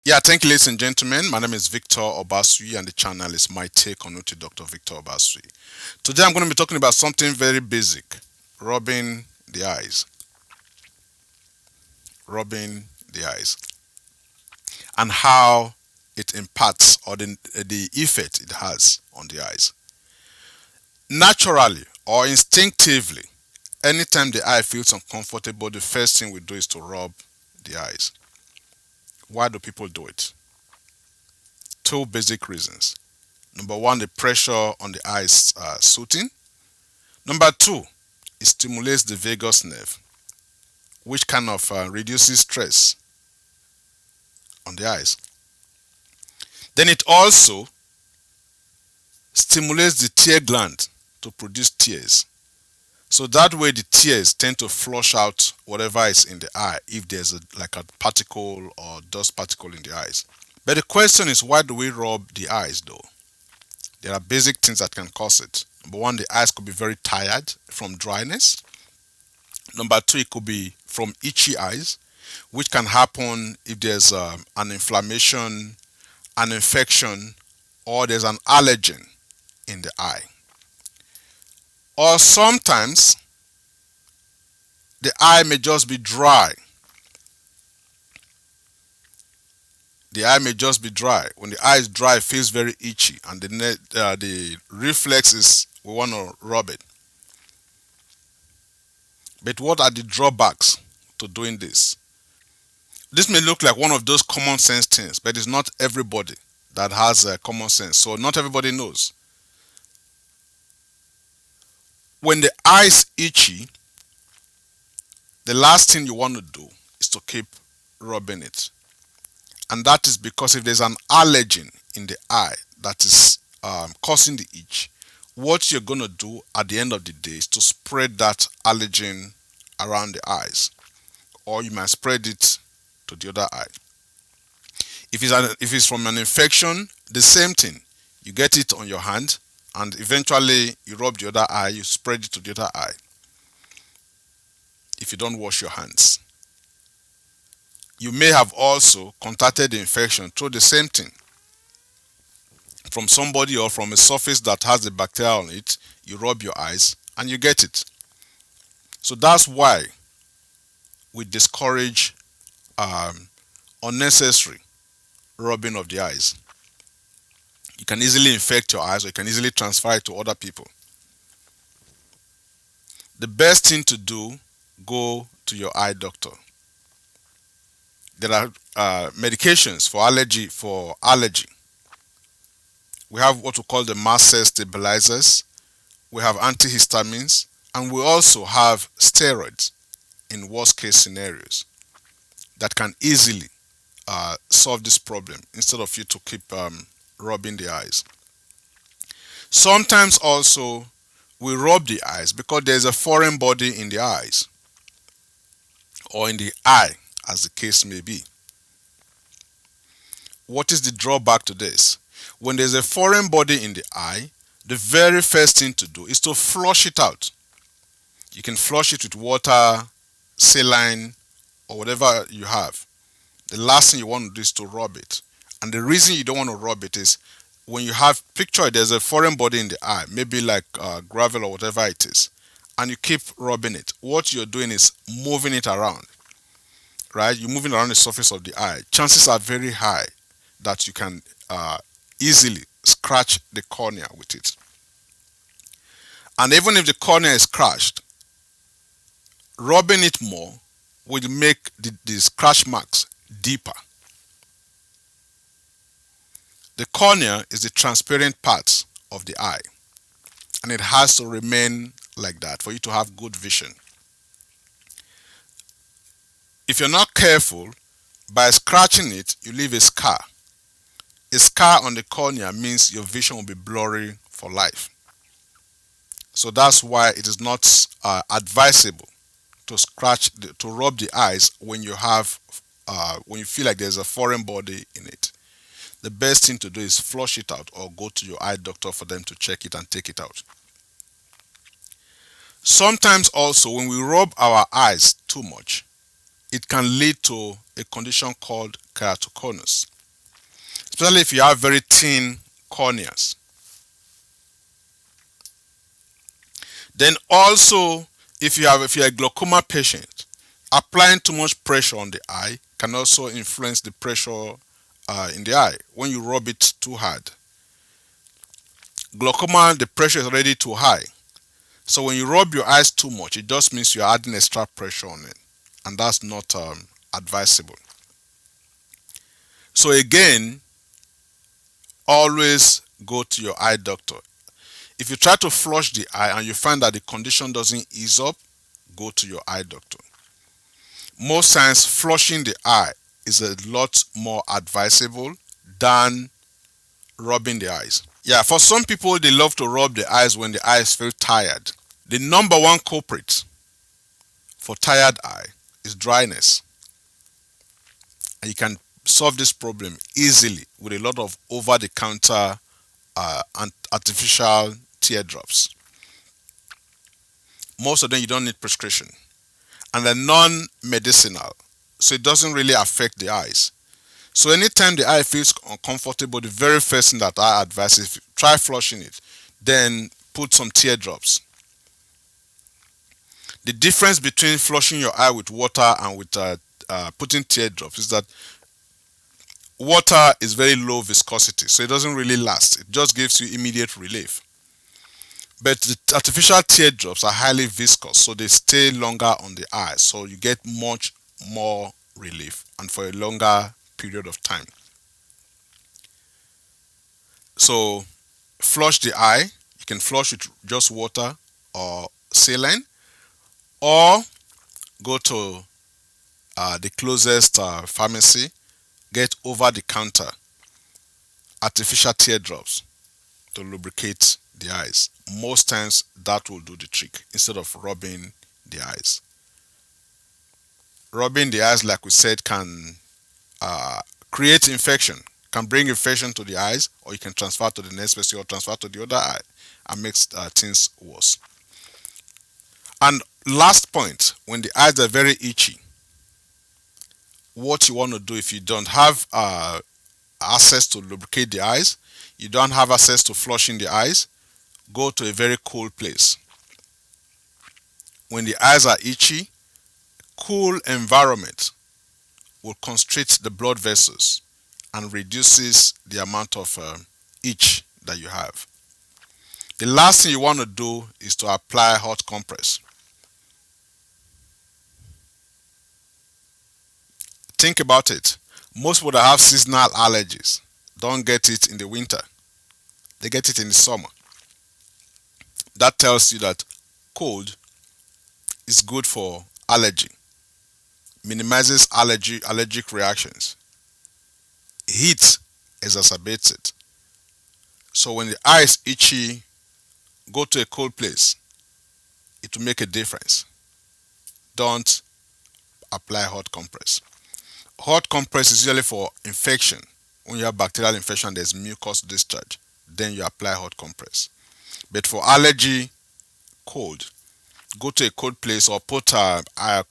Yeah, thank you, ladies and gentlemen. My name is Victor Obasuyi, and the channel is My Take on Dr. Victor Obasuyi. Today, I'm going to be talking about something very basic: rubbing the eyes, rubbing the eyes, and how it impacts or the effect it has on the eyes. Naturally or instinctively, anytime the eye feels uncomfortable, the first thing we do is to rub the eyes. Why do people do it? Two basic reasons. Number one, the pressure on the eyes soothing. Number two, it stimulates the vagus nerve, which kind of reduces stress on the eyes. Then it also stimulates the tear gland to produce tears. So that way the tears tend to flush out whatever is in the eye if there's like a particle or dust particle in the eyes. But the question is, why do we rub the eyes though? There are basic things that can cause it. Number one, the eyes could be very tired from dryness. Number two, it could be from itchy eyes, which can happen if there's an inflammation, an infection, or there's an allergen in the eye. Or sometimes the eye may just be dry. The eye may just be dry. When the eye is dry, it feels very itchy, and the reflex is we want to rub it. But what are the drawbacks to doing this? This may look like one of those common sense things, but it's not everybody that has common sense. So not everybody knows. When the eye is itchy, the last thing you want to do is to keep rubbing it. And that is because if there's an allergen in the eye that is causing the itch, what you're going to do at the end of the day is to spread that allergen around the eyes, or you might spread it to the other eye. If it's from an infection, the same thing. You get it on your hand, and eventually you rub the other eye, you spread it to the other eye. If you don't wash your hands, you may have also contacted the infection through the same thing from somebody or from a surface that has the bacteria on it. You rub your eyes and you get it. So that's why we discourage unnecessary rubbing of the eyes. You can easily infect your eyes, or you can easily transfer it to other people. The best thing to do, go to your eye doctor. There are medications for allergy. We have what we call the mast cell stabilizers. We have antihistamines, and we also have steroids in worst case scenarios that can easily solve this problem instead of you to keep rubbing the eyes. Sometimes also we rub the eyes because there's a foreign body in the eyes or in the eye, as the case may be. What is the drawback to this? When there's a foreign body in the eye, the very first thing to do is to flush it out. You can flush it with water, saline, or whatever you have. The last thing you want to do is to rub it. And the reason you don't want to rub it is when you have picture there's a foreign body in the eye, maybe like gravel or whatever it is, and you keep rubbing it. What you're doing is moving it around, right? You're moving around the surface of the eye. Chances are very high that you can easily scratch the cornea with it. And even if the cornea is scratched, rubbing it more will make the scratch marks deeper. The cornea is the transparent part of the eye, and it has to remain like that for you to have good vision. If you're not careful, by scratching it, you leave a scar. A scar on the cornea means your vision will be blurry for life. So that's why it is not advisable to to rub the eyes when when you feel like there's a foreign body in it. The best thing to do is flush it out or go to your eye doctor for them to check it and take it out. Sometimes also when we rub our eyes too much, it can lead to a condition called keratoconus. especially if you have very thin corneas. Then also, if you're a glaucoma patient, applying too much pressure on the eye can also influence the pressure in the eye when you rub it too hard. Glaucoma, the pressure is already too high. So when you rub your eyes too much, it just means you're adding extra pressure on it. And that's not advisable. So again, always go to your eye doctor. If you try to flush the eye and you find that the condition doesn't ease up, go to your eye doctor. Most times, flushing the eye is a lot more advisable than rubbing the eyes. Yeah, for some people, they love to rub the eyes when the eyes feel tired. The number one culprit for tired eye is dryness. And you can solve this problem easily with a lot of over-the-counter and artificial teardrops. Most of them you don't need prescription. And they're non-medicinal, so it doesn't really affect the eyes. So anytime the eye feels uncomfortable, the very first thing that I advise is try flushing it, then put some teardrops. The difference between flushing your eye with water and with putting teardrops is that water is very low viscosity, so it doesn't really last. It just gives you immediate relief. But the artificial teardrops are highly viscous, so they stay longer on the eye, so you get much more relief and for a longer period of time. So flush the eye. You can flush with just water or saline, or go to the closest pharmacy, get over-the-counter artificial teardrops to lubricate the eyes. Most times that will do the trick instead of rubbing the eyes. Rubbing the eyes, like we said, can create infection, can bring infection to the eyes, or you can transfer to the next person or transfer to the other eye and makes things worse. And last point, when the eyes are very itchy, what you want to do if you don't have access to lubricate the eyes, you don't have access to flushing the eyes, go to a very cool place. When the eyes are itchy, cool environment will constrict the blood vessels and reduces the amount of itch that you have. The last thing you want to do is to apply hot compress. Think about it. Most people that have seasonal allergies don't get it in the winter. They get it in the summer. That tells you that cold is good for allergy, minimizes allergic reactions. Heat exacerbates it. So when the eye is itchy, go to a cold place. It will make a difference. Don't apply hot compress. Hot compress is usually for infection. When you have bacterial infection, there's mucus discharge. Then you apply hot compress. But for allergy, cold, go to a cold place or put a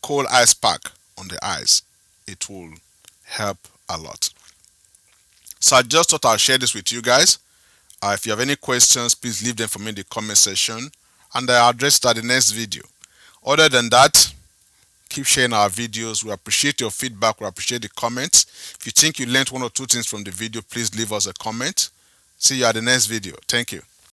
cold ice pack on the eyes. It will help a lot. So I just thought I'll share this with you guys. If you have any questions, please leave them for me in the comment section and I'll address it at the next video. Other than that, keep sharing our videos. We appreciate your feedback. We appreciate the comments. If you think you learned one or two things from the video, please leave us a comment. See you at the next video. Thank you.